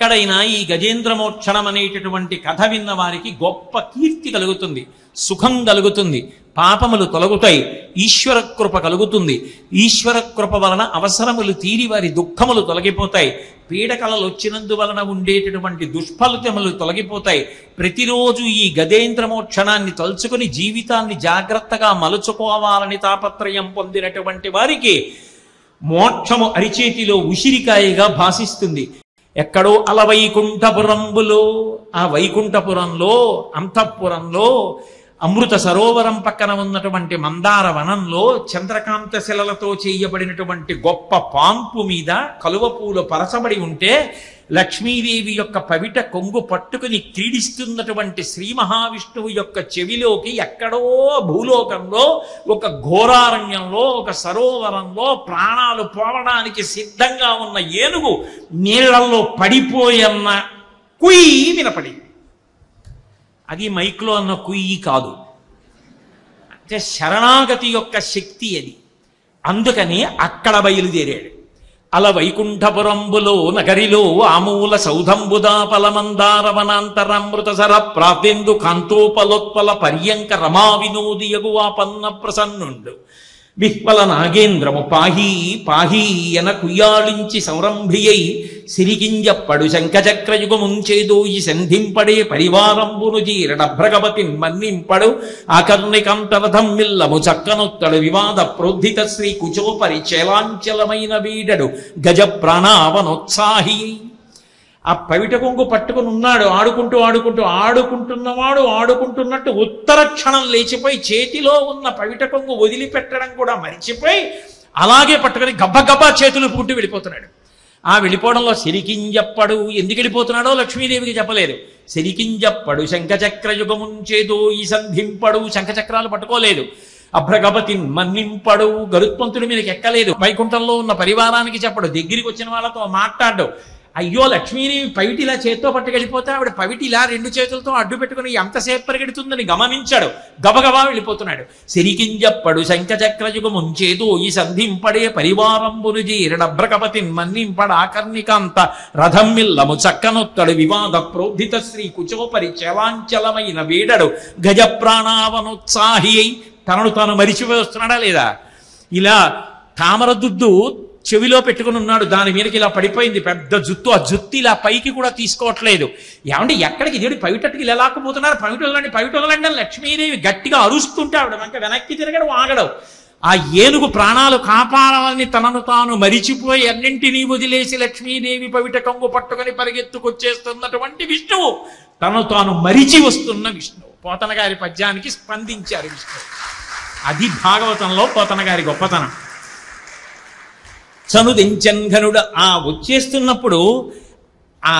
ఏనాడైనా ఈ గజేంద్రమోక్షణం అనేటటువంటి కథ విన్న వారికి గొప్ప కీర్తి కలుగుతుంది, సుఖం కలుగుతుంది, పాపములు తొలగుతాయి, ఈశ్వర కృప కలుగుతుంది. ఈశ్వర కృప వలన అవసరములు తీరి వారి దుఃఖములు తొలగిపోతాయి, పీడకలలు వచ్చినందువలన ఉండేటటువంటి దుష్ఫలితములు తొలగిపోతాయి. ప్రతిరోజు ఈ గజేంద్రమోక్షణాన్ని తలుచుకుని జీవితాన్ని జాగ్రత్తగా మలుచుకోవాలని తాపత్రయం పొందినటువంటి వారికి మోక్షము అరిచేతిలో ఉసిరికాయగా భాసిస్తుంది. ఎక్కడో అలవైకుంఠపురంబులో, ఆ వైకుంఠపురంలో, అంతఃపురంలో, అమృత సరోవరం పక్కన ఉన్నటువంటి మందార వనంలో చంద్రకాంత శిలలతో చేయబడినటువంటి గొప్ప పాంపు మీద కలువ పూలు పరచబడి ఉంటే లక్ష్మీదేవి యొక్క పవిట కొంగు పట్టుకుని క్రీడిస్తున్నటువంటి శ్రీ మహావిష్ణువు యొక్క చెవిలోకి ఎక్కడో భూలోకంలో ఒక ఘోరారణ్యంలో ఒక సరోవరంలో ప్రాణాలు పోవడానికి సిద్ధంగా ఉన్న ఏనుగు నీళ్లలో పడిపోయన్న కుయ్యి వినపడింది. అది మైక్లో అన్న కుయ్యి కాదు, అంటే శరణాగతి యొక్క శక్తి అది. అందుకని అక్కడ బయలుదేరాడు. అల వైకుంఠపురంబులో నగరిలో ఆమూల సౌధంబుదాపలమందార వనాంతరామృత సర ప్రాప్తెందు కాంతోపలోత్పల పర్యంక రమా వినోదియగు ఆపన్న ప్రసన్నుండు విహ్వల నాగేంద్రము పాహీ పాహీ ఎన కుయ్యాళించి సంరంభియై సిరికింజప్పడు శంఖచక్రయుగముంచేదోయి సంధింపడే పరివారంబును జీరడభ్రగపతిన్ మన్నింపడు ఆకర్ణికంతరథం మిల్లము చక్కనొత్తడు వివాద ప్రోద్ధిత శ్రీ కుచోపరి చేలాంచలమైన వీడడు గజ ప్రాణావనోత్సాహి. ఆ పవిట కొంగు పట్టుకుని ఉన్నాడు, ఆడుకుంటున్నవాడు ఆడుకుంటున్నట్టు ఉత్తర క్షణం లేచిపోయి చేతిలో ఉన్న పవిట కొంగు వదిలిపెట్టడం కూడా మరిచిపోయి అలాగే పట్టుకుని గబ్బగబ్బా చేతులు పుట్టి వెళ్ళిపోతున్నాడు. ఆ వెళ్ళిపోవడంలో సిరికింజప్పడు, ఎందుకు వెళ్ళిపోతున్నాడో లక్ష్మీదేవికి చెప్పలేదు. సిరికింజప్పడు శంఖచక్రయుగముంచేదో ఈ సంధింపడు, శంఖచక్రాలు పట్టుకోలేదు. అభ్రగపతి మన్నింపడు, గరుత్మంతుడి మీదకి ఎక్కలేదు. వైకుంఠంలో ఉన్న పరివారానికి చెప్పడు, దగ్గరికి వచ్చిన వాళ్ళతో మాట్లాడు. అయ్యో లక్ష్మీదేవి పవిటి ఇలా చేత్తో పట్టుకెళ్ళిపోతే ఆవిడ పవిటి ఇలా రెండు చేతులతో అడ్డు పెట్టుకుని ఎంతసేపు పరిగెడుతుందని గమనించాడు. గబగబా వెళ్ళిపోతున్నాడు. సిరికింజప్పడు శంఖచక్రయుగముంచేదో ఈ సంధింపడే పరివారంబును జీరడభ్రకపతి మన్నింపడ ఆకర్ణికాంత రథం మిల్లము చక్కనొత్తడు వివాద ప్రోద్ధిత శ్రీ కుచోపరి చలాంచలమైన వీడడు గజ ప్రాణావనోత్సాహి అయి తనను తాను మరిచిపోయి వస్తున్నాడా లేదా? ఇలా తామరదుద్దు చెవిలో పెట్టుకుని ఉన్నాడు, దాని మీదకి ఇలా పడిపోయింది పెద్ద జుత్తు. ఆ జుత్తు ఇలా పైకి కూడా తీసుకోవట్లేదు. ఏమంటే ఎక్కడికి దేవుడి పవిటట్టుకి ఇలా లాక్కుపోతున్నారు, పవిటలండి లక్ష్మీదేవి గట్టిగా అరుస్తుంటే ఆవిడ వెనక్కి తిరగడం ఆగడం. ఆ ఏనుగు ప్రాణాలు కాపాడాలని తనను తాను మరిచిపోయి అన్నింటినీ వదిలేసి లక్ష్మీదేవి పవిట కొంగు పట్టుకొని పరిగెత్తుకొచ్చేస్తున్నటువంటి విష్ణువు తనను తాను మరిచి వస్తున్న విష్ణువు. పోతన గారి పద్యానికి స్పందించారు విష్ణువు. అది భాగవతంలో పోతన గారి గొప్పతనం. చనుదెంచన్ ఘనుడు ఆ వచ్చేస్తున్నప్పుడు ఆ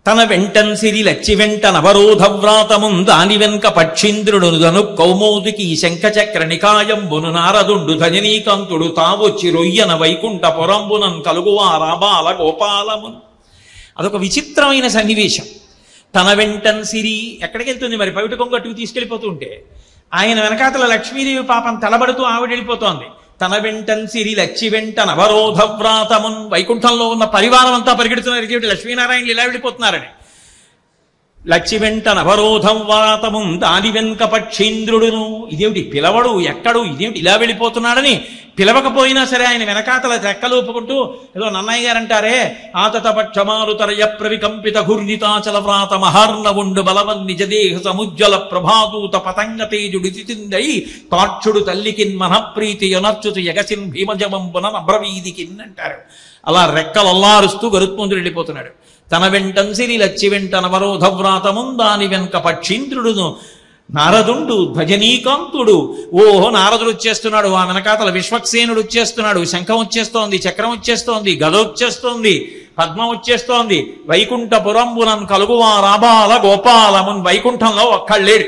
తన వెంటన్ సిరి లచ్చి వెంట నవరోధ వ్రాతమున్ దాని వెనుక పక్షీంద్రుడు ధను కౌమోదికి శంఖచక్ర నికాయంబును నారదుండు ధజనీకాంతుడు తావొచ్చి రొయ్యన వైకుంఠ పొరంబునన్ కలుగువా రాబాల గోపాలమున్. అదొక విచిత్రమైన సన్నివేశం. తన వెంటన్ సిరి ఎక్కడికి వెళ్తుంది మరి? పవిట కొంగట్టుకు తీసుకెళ్ళిపోతుంటే ఆయన వెనకాతల లక్ష్మీదేవి పాపం తలబడుతూ ఆవిడ వెళ్ళిపోతోంది. తన వెంటన్ సిరి లచ్చి వెంట నవరోధ వ్రాతమున్, వైకుంఠంలో ఉన్న పరివారం అంతా పరిగెడుతున్నారు, ఇదేమిటి లక్ష్మీనారాయణలు ఇలా వెళ్ళిపోతున్నారని. లచ్చి వెంట నవరోధం వ్రాతమున్ దాని వెనుక పక్షీంద్రుడును, ఇదేమిటి పిలవడు ఎక్కడు, ఇదేమిటి ఇలా వెళ్ళిపోతున్నాడని పిలవకపోయినా సరే ఆయన వెనకాతల రెక్కలూపుకుంటూ ఏదో నన్నయ్య గారు అంటారే, ఆతత పక్షమారు తరయ ప్రవికంపిత ఘూర్ణితాచల వ్రాత మహార్ణవుండు బలవన్ నిజదేహ సముజ్వల ప్రభాదూత పతంగ తేజుడు తిందై తాక్షుడు తల్లికిన్ మనఃప్రీతి యొనర్చుతు యగసిన్ భీమజవంబున అబ్రవీదికిన్ అంటారు. అలా రెక్కలల్లారుస్తూ గరుత్మంతుడు వెళ్ళిపోతున్నాడు. తన వెంటన్ సిరి లచ్చి వెంట నవరోధ వ్రాతమున్ దాని వెనుక పక్షీంద్రుడును నారదుండు ధ్వజనీకాంతుడు. ఓహో నారదుడు వచ్చేస్తున్నాడు, ఆ వెనకాతల విశ్వక్సేనుడు వచ్చేస్తున్నాడు, శంఖం వచ్చేస్తోంది, చక్రం వచ్చేస్తోంది, గద వచ్చేస్తోంది, పద్మం వచ్చేస్తోంది. వైకుంఠపురంబునన్ కలుగువా రాబాల గోపాలమున్, వైకుంఠంలో ఒక్కళ్ళేడు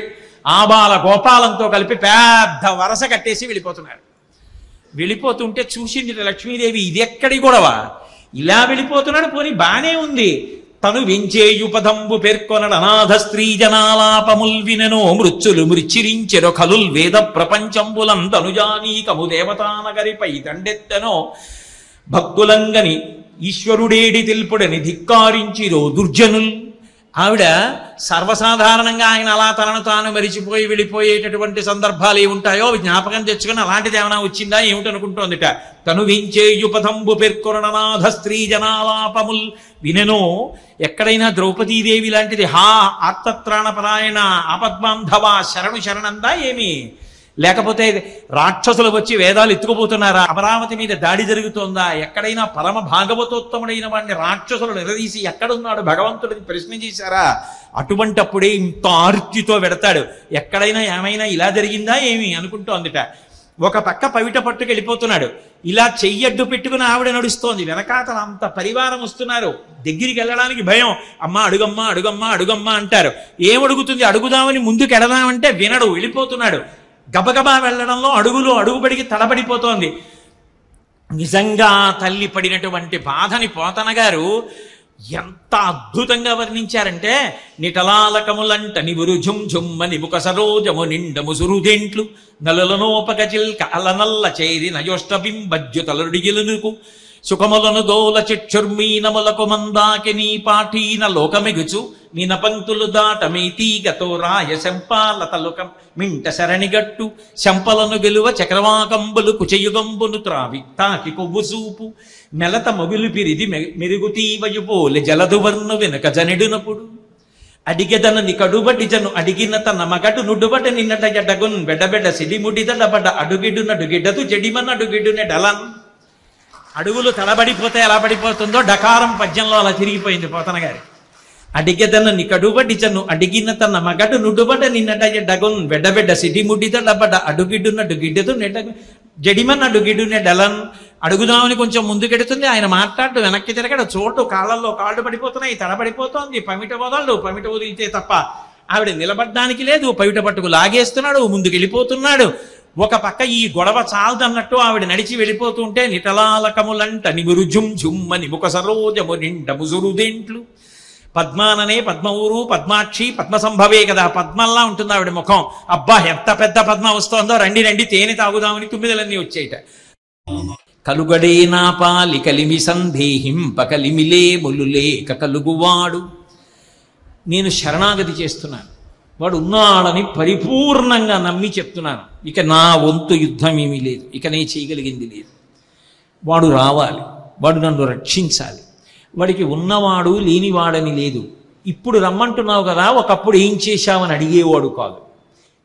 ఆబాల గోపాలంతో కలిపి పెద్ద వరస కట్టేసి వెళ్ళిపోతున్నారు. వెళ్ళిపోతుంటే చూసింది లక్ష్మీదేవి, ఇది ఎక్కడి గొడవ, ఇలా వెళ్ళిపోతున్నాడు, పోనీ బానే ఉంది. తను వెంచేయుపదంబు పేర్కొనడు అనాథ స్త్రీ జనాలాపముల్ వినెనో మృత్యులు మృచ్చిరించెరో కలుల్ వేద ప్రపంచంబులం తనుజానీకము దేవతానగరిపై దండెత్తెనో భక్తులంగని ఈశ్వరుడేడి తెలుపుడని ధిక్కారించిరో దుర్జనుల్. ఆవిడ సర్వసాధారణంగా ఆయన అలా తనను తాను మరిచిపోయి వెళ్ళిపోయేటటువంటి సందర్భాలు ఏముంటాయో అవి జ్ఞాపకం తెచ్చుకుని అలాంటిది ఏమైనా వచ్చిందా ఏమిటనుకుంటోందిట. తను వించేయుపథంబు పేర్కొరణనాథ స్త్రీ జనాలాపముల్. వినెనో ఎక్కడైనా ద్రౌపదీదేవి లాంటిది హా ఆర్తత్రాణపరాయణ ఆపద్బాంధవ శరణు శరణందా ఏమి? లేకపోతే రాక్షసులు వచ్చి వేదాలు ఎత్తుకుపోతున్నారా? అమరావతి మీద దాడి జరుగుతోందా? ఎక్కడైనా పరమ భాగవతోత్తముడైన వాడిని రాక్షసులు నిలదీసి ఎక్కడున్నాడు భగవంతుడిని ప్రశ్న చేశారా? అటువంటప్పుడే ఇంత ఆర్తితో వెడతాడు. ఎక్కడైనా ఏమైనా ఇలా జరిగిందా ఏమి అనుకుంటోందిట. ఒక పక్క పవిట పట్టుకు వెళ్ళిపోతున్నాడు. ఇలా చెయ్యడ్డు పెట్టుకుని ఆవిడ నడుస్తోంది. వెనకాతల అంత పరివారం వస్తున్నారు. దగ్గరికి వెళ్ళడానికి భయం. అమ్మ అడుగమ్మా అడుగమ్మా అడుగమ్మా అంటారు. ఏమడుగుతుంది? అడుగుదామని ముందుకు ఎడదామంటే వినడు, వెళ్ళిపోతున్నాడు. గబగబా వెళ్ళడంలో అడుగుబడికి తడబడిపోతోంది. నిజంగా తల్లి పడినటువంటి బాధని పోతన గారు ఎంత అద్భుతంగా వర్ణించారంటే, నిటలాలకములంట నివురు ఝుమ్ ఝుమ్మని ముఖ సరోజము నిండము సురుదేంట్లు నలులనోపక చిల్క అలనల్ల చేరి నయోష్టబింబజ్యుతలుడిగిలునుకు సుఖములను దోల చిక్షుర్మీనములకు మందాకి నీ పాఠీన లోకమిగుచు నిన పంక్తులు దాటమీ తీగతో రాయ శంపాలతలుకం మింట శరణిగట్టు శంపలను గెలువ చక్రవాకంబులు కుచయుగంబును త్రావి తాకి కొవ్వు సూపు మెలత మొగులు పిరిది మెరుగుతీవయు పోలె జలదువర్ను వెనుక జనెడునప్పుడు అడిగెదనని కడుబడి జను అడిగిన తన మగడు నుడుబట నిన్నట ఎడగున్ బెడబెడ సిడిముడిదడబడ అడుగిడు నడుగిడదు జడిమన్ అడుగిడునె డలన్. అడుగులు తడబడిపోతే ఎలా పడిపోతుందో డకారం పద్యంలో అలా తిరిగిపోయింది పోతన గారి. అడిగెదనని కడుబడిచను అడిగిన తన మగడు నుడుబట నిన్నట ఎడగున్ బెడబెడ సిడిముడిదడబడ అడుగిడు నడుగిడదు జడిమన్ అడుగిడునె డలన్. అడుగుదామని కొంచెం ముందుకెడుతుంది. ఆయన మాట్లాడు వెనక్కి తిరగడు. చోటు కాళ్ళల్లో కాళ్ళు పడిపోతున్నాయి, తడబడిపోతోంది. పమిట వదిలితే తప్ప ఆవిడ నిలబడ్డానికి లేదు. పమిట పట్టుకు లాగేస్తున్నాడు, ముందుకు వెళ్ళిపోతున్నాడు. ఒక పక్క ఈ గొడవ చాలదన్నట్టు ఆవిడ నడిచి వెళ్ళిపోతుంటే నిటలాలకములంట నిమురు ఝుమ్ ఝుమ్మని ముఖ సరోజము నిండము సురుదేంట్లు. పద్మాననే పద్మఊరు పద్మాక్షి పద్మసంభవే కదా, పద్మల్లా ఉంటుంది ఆవిడ ముఖం. అబ్బా ఎంత పెద్ద పద్మ వస్తోందో, రండి రండి తేనె తాగుదామని తుమ్మిదలన్నీ వచ్చేయట. కలుగడే నా పాలి కలిమి సందేహింప కలిమిలే ములులేక కలుగువాడు. నేను శరణాగతి చేస్తున్నాను, వాడు ఉన్నాడని పరిపూర్ణంగా నమ్మి చెప్తున్నాను. ఇక నా వంతు యుద్ధం ఏమీ లేదు, ఇక నేను చేయగలిగింది లేదు. వాడు రావాలి, వాడు నన్ను రక్షించాలి. వాడికి ఉన్నవాడు లేనివాడని లేదు. ఇప్పుడు రమ్మంటున్నావు కదా, ఒకప్పుడు ఏం చేశావని అడిగేవాడు కాదు.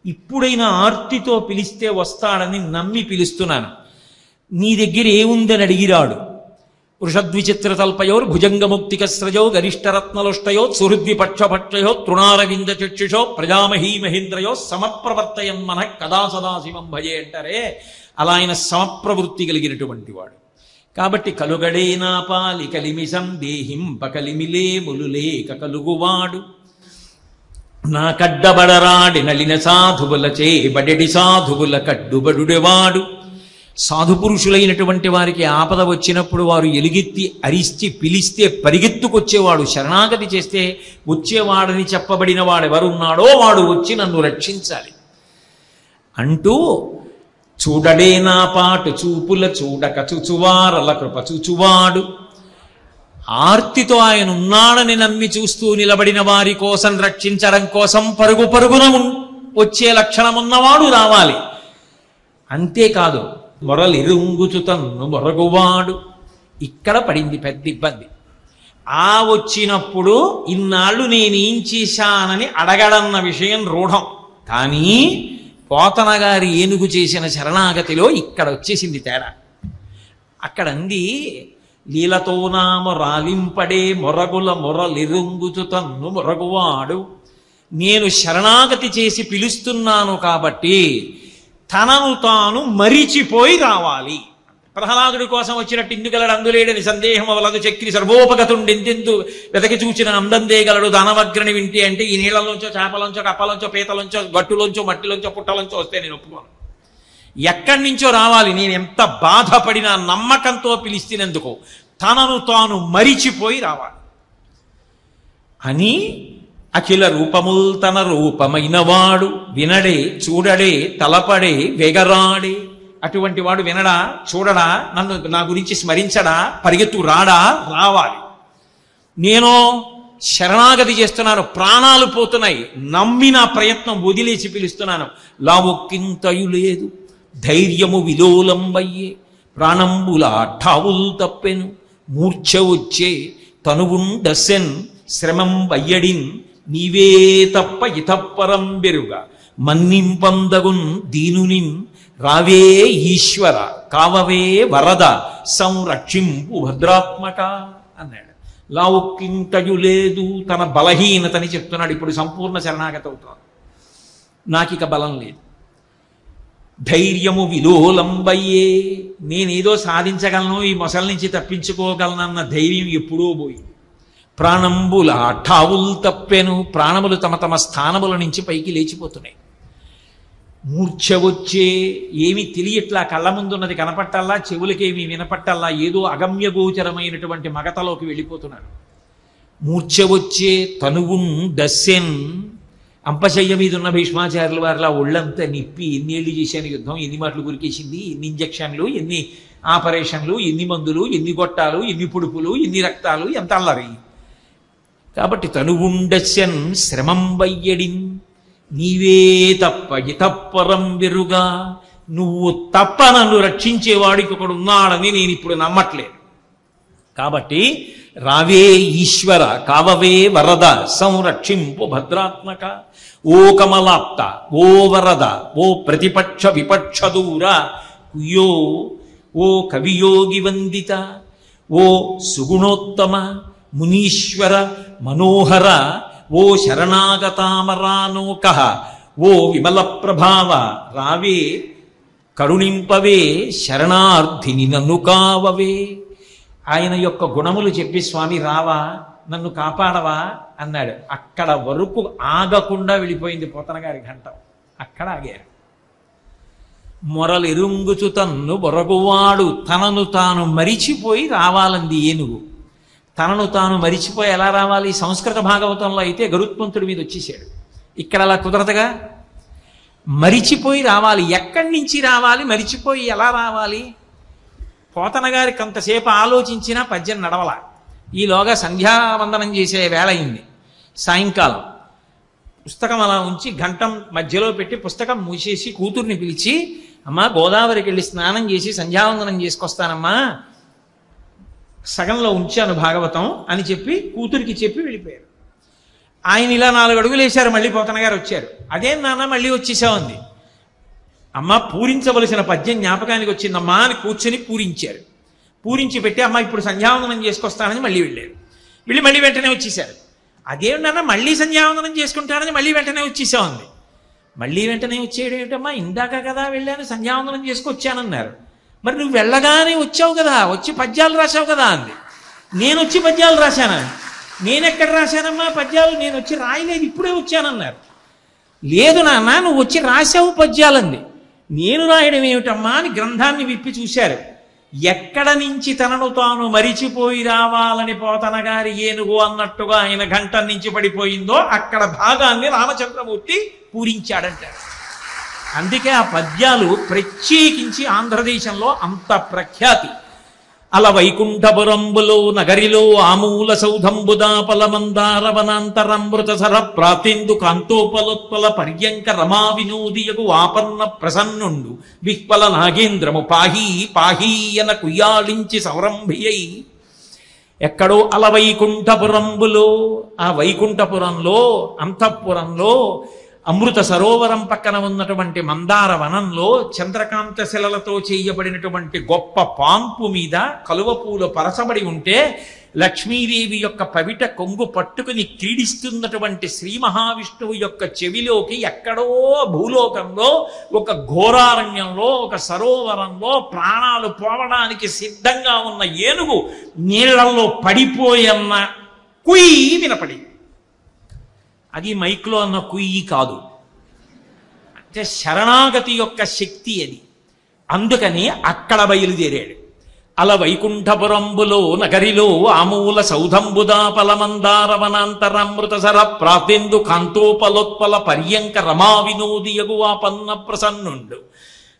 ఇప్పుడైనా ఆర్తితో పిలిస్తే వస్తాడని నమ్మి పిలుస్తున్నాను. నీ దగ్గర ఏముందని అడిగిరాడు. వృషద్విచిత్ర తల్పయోర్ భుజంగముక్తికస్రజో గరిష్టరత్నలుష్టయో సుహృద్విపక్షపక్షయో తృణారవింద చక్షుషో ప్రజామహీ మహేంద్రయో సమప్రవర్తయన్ మన కదా సదాశివం భజే అంటారే, అలా ఆయన సమప్రవృత్తి కలిగినటువంటి వాడు. కాబట్టి కలుగడే నా పాలి కలిమి సందేహింప కలిమిలే ములులేక కలుగువాడు. నా కడ్డబడరాడి నలిన సాధువులచే బడెడి సాధువుల కడ్డుబడుడెవాడు. సాధుపురుషులైనటువంటి వారికి ఆపద వచ్చినప్పుడు వారు ఎలుగెత్తి అరిచి పిలిస్తే పరిగెత్తుకొచ్చేవాడు. శరణాగతి చేస్తే వచ్చేవాడని చెప్పబడిన వాడెవరున్నాడో వాడు వచ్చి నన్ను రక్షించాలి అంటూ, చూడడే నా పాటు చూపుల చూడక చూచువారల కృప చూచువాడు. ఆర్తితో ఆయన ఉన్నాడని నమ్మి చూస్తూ నిలబడిన వారి కోసం రక్షించడం కోసం పరుగు పరుగున వచ్చే లక్షణమున్నవాడు రావాలి. అంతేకాదు, మొరలిరుంగుచు తన్ను మొరగువాడు. ఇక్కడ పడింది పెద్ద ఇబ్బంది. ఆ వచ్చినప్పుడు ఇన్నాళ్ళు నేనేం చేశానని అడగడన్న విషయం రూఢం. కానీ పోతన గారి ఏనుగు చేసిన శరణాగతిలో ఇక్కడ వచ్చేసింది తేడా. అక్కడ అంది, లీలతో నామ రాలింపడే మొరగుల మొరలిరుంగుచు తన్ను మొరగువాడు. నేను శరణాగతి చేసి పిలుస్తున్నాను కాబట్టి తనను తాను మరిచిపోయి రావాలి. ప్రహ్లాదుడి కోసం వచ్చినట్టు ఇందుగలడు అందులేడని సందేహం వలదు చక్రి సర్వోపగతుండెంతెందు వెతకి చూచిన అందందేగలడు దానవగ్రని వింటే అంటే ఈ నీళ్లలోంచో చేపలోంచో కప్పలోంచో పీతలోంచో గట్టులోంచో మట్టిలోంచో పుట్టలోంచో వస్తే నేను ఒప్పుకోను. ఎక్కడి నుంచో రావాలి. నేను ఎంత బాధపడినా నమ్మకంతో పిలిచినందుకు తనను తాను మరిచిపోయి రావాలి అని. అఖిల రూపముల్ తన రూపమైన వాడు వినడే చూడడే తలపడే వెగరాడే. అటువంటి వాడు వినడా, చూడడా, నన్ను నా గురించి స్మరించడా, పరిగెత్తు రాడా? రావాలి. నేను శరణాగతి చేస్తున్నాను, ప్రాణాలు పోతున్నాయి, నమ్మి నా ప్రయత్నం వదిలేసి పిలుస్తున్నాను. లావొక్కింతయు లేదు ధైర్యము విలోలంబయ్యే, ప్రాణంబుల ఠావుల్ తప్పెను మూర్ఛ వచ్చే, తనువుండసెన్ శ్రమం వయ్యడిన్ నీవే తప్ప ఇతప్పరం బెరుగ, మన్నింపందగున్ దీనునిన్ రావే ఈశ్వర కావవే వరద సంరక్షింపు భద్రాత్మక అన్నాడు. లావుక్కింతయు లేదు, తన బలహీనతని చెప్తున్నాడు. ఇప్పుడు సంపూర్ణ శరణాగతి అవుతాను, నాకిక బలం లేదు. ధైర్యము విలోలంబయ్యే, నేనేదో సాధించగలను, ఈ మొసలి నుంచి తప్పించుకోగలనన్న ధైర్యం ఎప్పుడో పోయింది. ప్రాణంబుల ఠావుల్ తప్పెను, ప్రాణములు తమ తమ స్థానముల నుంచి పైకి లేచిపోతున్నాయి. మూర్ఛ వచ్చే, ఏమి తెలియట్లా, కళ్ళ ముందున్నది కనపట్టల్లా, చెవులకేమి వినపట్టల్లా, ఏదో అగమ్యగోచరమైనటువంటి మగతలోకి వెళ్ళిపోతున్నాడు. మూర్ఛ వచ్చే తనువున్ దస్సెన్, అంపశయ్య మీద ఉన్న భీష్మాచార్యుల వారిలా ఒళ్ళంతా నిప్పి, ఎన్నేళ్ళు చేశాను యుద్ధం, ఎన్ని మాటలు గురికేసింది, ఎన్ని ఇంజక్షన్లు, ఎన్ని ఆపరేషన్లు, ఎన్ని మందులు, ఎన్ని గొట్టాలు, ఎన్ని పొడుపులు, ఎన్ని రక్తాలు, ఎంత అల్లరి. కాబట్టి తనువుండస్యన్ శ్రమం వయ్యడిన్ నీవే తప్ప ఇతప్పరం వెరుగా, నువ్వు తప్ప నన్ను రక్షించేవాడికి ఒకడు ఉన్నాడని నేను ఇప్పుడు నమ్మట్లేదు. కాబట్టి రావే ఈశ్వర కావవే వరద సంరక్షింపు భద్రాత్మక. ఓ కమలాప్త, ఓ వరద, ఓ ప్రతిపక్ష విపక్ష దూర, కుయ్యో ఓ కవియోగి వందిత, ఓ సుగుణోత్తమ మునీశ్వర మనోహర, ఓ శరణాగతామరానోక, ఓ విమల ప్రభావ రావే కరుణింపవే, శరణార్థిని నన్ను కావవే. ఆయన యొక్క గుణములు చెప్పి స్వామి రావా, నన్ను కాపాడవా అన్నాడు. అక్కడ వరకు ఆగకుండా వెళ్ళిపోయింది పోతన గారి ఘంటం. అక్కడ ఆగారు. మొరలెరుంగుచు తన్ను బొరగువాడు, తనను తాను మరిచిపోయి రావాలంది ఏనుగు. తనను తాను మరిచిపోయి ఎలా రావాలి? సంస్కృత భాగవతంలో అయితే గరుత్మంతుడి మీద వచ్చేసాడు. ఇక్కడ అలా కుదరదుగా, మరిచిపోయి రావాలి. ఎక్కడి నుంచి రావాలి, మరిచిపోయి ఎలా రావాలి? పోతన గారి కొంతసేపు ఆలోచించినా పద్యం నడవల. ఈలోగా సంధ్యావందనం చేసే వేళ అయింది. సాయంకాలం పుస్తకం అలా ఉంచి గంటం మధ్యలో పెట్టి పుస్తకం మూసేసి కూతుర్ని పిలిచి, అమ్మా గోదావరికి వెళ్ళి స్నానం చేసి సంధ్యావందనం చేసుకొస్తానమ్మా, సగంలో ఉంచాను భాగవతం అని చెప్పి కూతురికి చెప్పి వెళ్ళిపోయారు. ఆయన ఇలా 4 అడుగులు వేశారు. మళ్ళీ పోతన గారు వచ్చారు. అదేం నాన్న మళ్ళీ వచ్చేసామంది. అమ్మ పూరించవలసిన పద్యం జ్ఞాపకానికి వచ్చిందమ్మా అని కూర్చొని పూరించారు. పూరించి పెట్టి అమ్మ ఇప్పుడు సంధ్యావందనం చేసుకొస్తానని మళ్ళీ వెళ్ళారు. వెళ్ళి మళ్ళీ వెంటనే వచ్చేసారు. అదేమిటన్నా మళ్ళీ సంధ్యావందనం చేసుకుంటానని మళ్ళీ వెంటనే వచ్చేసామంది. మళ్ళీ వెంటనే వచ్చేయడం ఏమిటమ్మా, ఇందాక కదా వెళ్ళాను సంధ్యావందనం చేసుకొచ్చానన్నారు. మరి నువ్వు వెళ్ళగానే వచ్చావు కదా, వచ్చి పద్యాలు రాశావు కదా అంది. నేను వచ్చి పద్యాలు రాశానా? నేనెక్కడ రాశానమ్మా పద్యాలు, నేను వచ్చి రాయలేదు, ఇప్పుడే వచ్చానన్నారు. లేదు నాన్న నువ్వు వచ్చి రాశావు పద్యాలంది. నేను రాయడం ఏమిటమ్మా అని గ్రంథాన్ని విప్పి చూశారు. ఎక్కడ నుంచి తనను తాను మరిచిపోయి రావాలని పోతన గారి ఏనుగు అన్నట్టుగా ఆయన ఘంటం నుంచి పడిపోయిందో అక్కడ భాగాన్ని రామచంద్రమూర్తి పూరించాడంటారు. అందుకే ఆ పద్యాలు ప్రత్యేకించి ఆంధ్రదేశంలో అంత ప్రఖ్యాతి. అల వైకుంఠపురంబులో నగరిలో ఆమూల సౌధంబుదాపల మందార వనాంతరమృత సర ప్రాతేందు కాంతోపలోత్పల పర్యంక రమా వినోదియగు ఆపన్న ప్రసన్నుండు విహ్పల నాగేంద్రము పాహీ పాహీయన కుయ్యాళించి సౌరంభియై. ఎక్కడో అల వైకుంఠపురంబులో, ఆ వైకుంఠపురంలో అంతఃపురంలో అమృత సరోవరం పక్కన ఉన్నటువంటి మందార వనంలో చంద్రకాంత శిలలతో చేయబడినటువంటి గొప్ప పాంపు మీద కలువ పూలు పరచబడి ఉంటే లక్ష్మీదేవి యొక్క పవిట కొంగు పట్టుకుని క్రీడిస్తున్నటువంటి శ్రీ మహావిష్ణువు యొక్క చెవిలోకి ఎక్కడో భూలోకంలో ఒక ఘోరారణ్యంలో ఒక సరోవరంలో ప్రాణాలు పోవడానికి సిద్ధంగా ఉన్న ఏనుగు నీళ్లలో పడిపోయన్న కుయ్యి వినపడి. అది మైక్లో అన్న కుయ్యి కాదు, అంటే శరణాగతి యొక్క శక్తి అది. అందుకని అక్కడ బయలుదేరాడు. అల వైకుంఠపురంబులో నగరిలో ఆమూల సౌధంబుదాపల మందార వనాంతరమృత సర ప్రాతేందు కాంతోపలోత్పల పర్యంక రమా వినోదియగు ఆపన్న ప్రసన్నుండు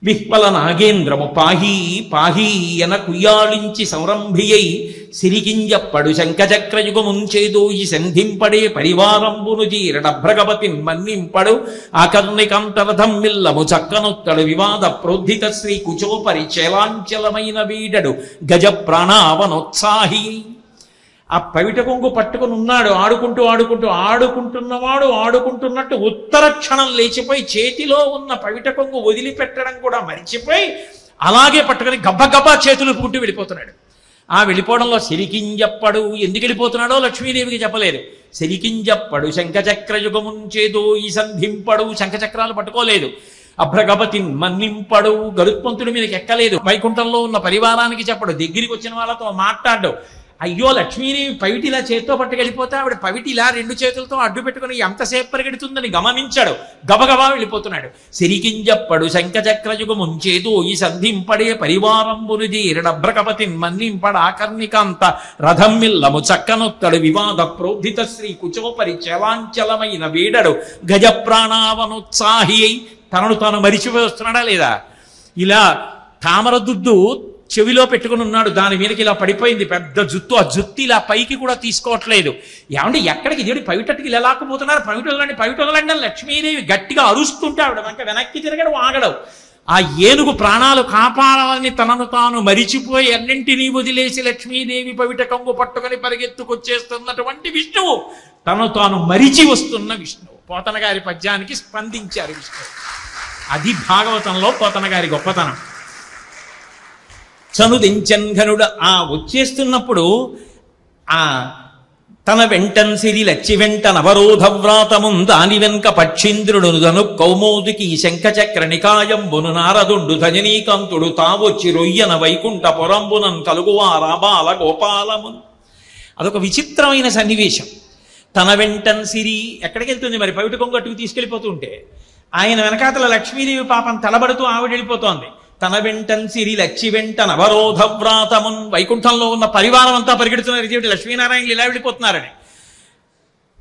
విహ్వల నాగేంద్రము పాహీ పాహీ ఎన కుయ్యాళించి సంరంభియై సిరికింజప్పడు శంఖచక్రయుగముంచేదో ఈ సంధింపడే పరివారంబును జీరడభ్రగపతిన్ మన్నింపడు ఆకర్ణికంతరథం మిల్లము చక్కనొత్తడు వివాద ప్రోద్ధిత శ్రీ కుచోపరి చేలాంచలమైన వీడడు గజ ప్రాణావనోత్సాహి. ఆ పవిట కొంగు పట్టుకుని ఉన్నాడు, ఆడుకుంటున్నవాడు ఆడుకుంటున్నట్టు ఉత్తర క్షణం లేచిపోయి చేతిలో ఉన్న పవిట కొంగు వదిలిపెట్టడం కూడా మరిచిపోయి అలాగే పట్టుకుని గబ్బగబ్బా చేతులు పుట్టి వెళ్ళిపోతున్నాడు. ఆ వెళ్ళిపోవడంలో సిరికింజప్పడు, ఎందుకు వెళ్ళిపోతున్నాడో లక్ష్మీదేవికి చెప్పలేదు. సిరికింజప్పడు శంఖచక్రయుగముంచేదో ఈ సంధింపడు, శంఖచక్రాలు పట్టుకోలేదు. అభ్రగపతిన్ మన్నింపడు, గరుత్మంతుడి మీదకి ఎక్కలేదు. వైకుంఠంలో ఉన్న పరివారానికి చెప్పడు, దగ్గరికి వచ్చిన వాళ్ళతో మాట్లాడు. అయ్యో లక్ష్మీదేవి పవిటిలా చేత్తో పట్టుకెళ్ళిపోతే ఆవిడ పవిటిలా రెండు చేతులతో అడ్డు పెట్టుకుని ఎంతసేపు పరిగెడుతుందని గమనించాడు. గబగబా వెళ్ళిపోతున్నాడు. సిరికింజప్పడు శంఖచక్రయుగముంచేదో ఈ సంధింపడే పరివారంబును జీరడభ్రకపతిన్ మన్నింపడ ఆకర్ణికాంత రథం మిల్లము చక్కనొత్తడు వివాద ప్రోద్ధిత శ్రీ కుచోపరి చలాంచలమైన వీడడు గజ ప్రాణావనోత్సాహి అయి తనను తాను మరిచిపోయి వస్తున్నాడా లేదా? ఇలా తామర దుద్దు చెవిలో పెట్టుకుని ఉన్నాడు, దాని మీదకి ఇలా పడిపోయింది పెద్ద జుత్తు. ఆ జుత్తు ఇలా పైకి కూడా తీసుకోవట్లేదు. ఏమంటే ఎక్కడికి దేవుడి పవిటట్టుకి ఇలా లాక్కుపోతున్నారు, పవిటలండి లక్ష్మీదేవి గట్టిగా అరుస్తుంటే ఆవిడ వెనక్కి తిరగడం ఆగడవు. ఆ ఏనుగు ప్రాణాలు కాపాడాలని తనను తాను మరిచిపోయి అన్నింటినీ వదిలేసి లక్ష్మీదేవి పవిట కొంగు పట్టుకొని పరిగెత్తుకొచ్చేస్తున్నటువంటి విష్ణువు తను తాను మరిచి వస్తున్న విష్ణువు. పోతన గారి పద్యానికి స్పందించారు విష్ణువు. అది భాగవతంలో పోతన గారి గొప్పతనం. చనుదించన్ ఘనుడు ఆ వచ్చేస్తున్నప్పుడు ఆ తన వెంటన్ సిరి లచ్చి వెంట నవరోధ వ్రాతమున్ దాని వెనుక పక్షీంద్రుడును కౌమోదికి శంఖచక్ర నికాయంబును నారదుండు ధజనీకాంతుడు తావొచ్చి రొయ్యన వైకుంఠ పొరంబునన్ కలుగువా రాబాల గోపాలమున్. అదొక విచిత్రమైన సన్నివేశం. తన వెంటన్ సిరి ఎక్కడికి వెళ్తుంది మరి? పవిట కొంగు అటుకు తీసుకెళ్ళిపోతూ ఉంటే ఆయన వెనకాతల లక్ష్మీదేవి పాపం తలబడుతూ ఆవిడ వెళ్ళిపోతోంది. తన వెంటన్ సిరి లచ్చి వెంట నవరోధ వ్రాతమున్, వైకుంఠంలో ఉన్న పరివారం అంతా పరిగెడుతున్నారు. ఇదేమిటి లక్ష్మీనారాయణలు ఇలా వెళ్ళిపోతున్నారని.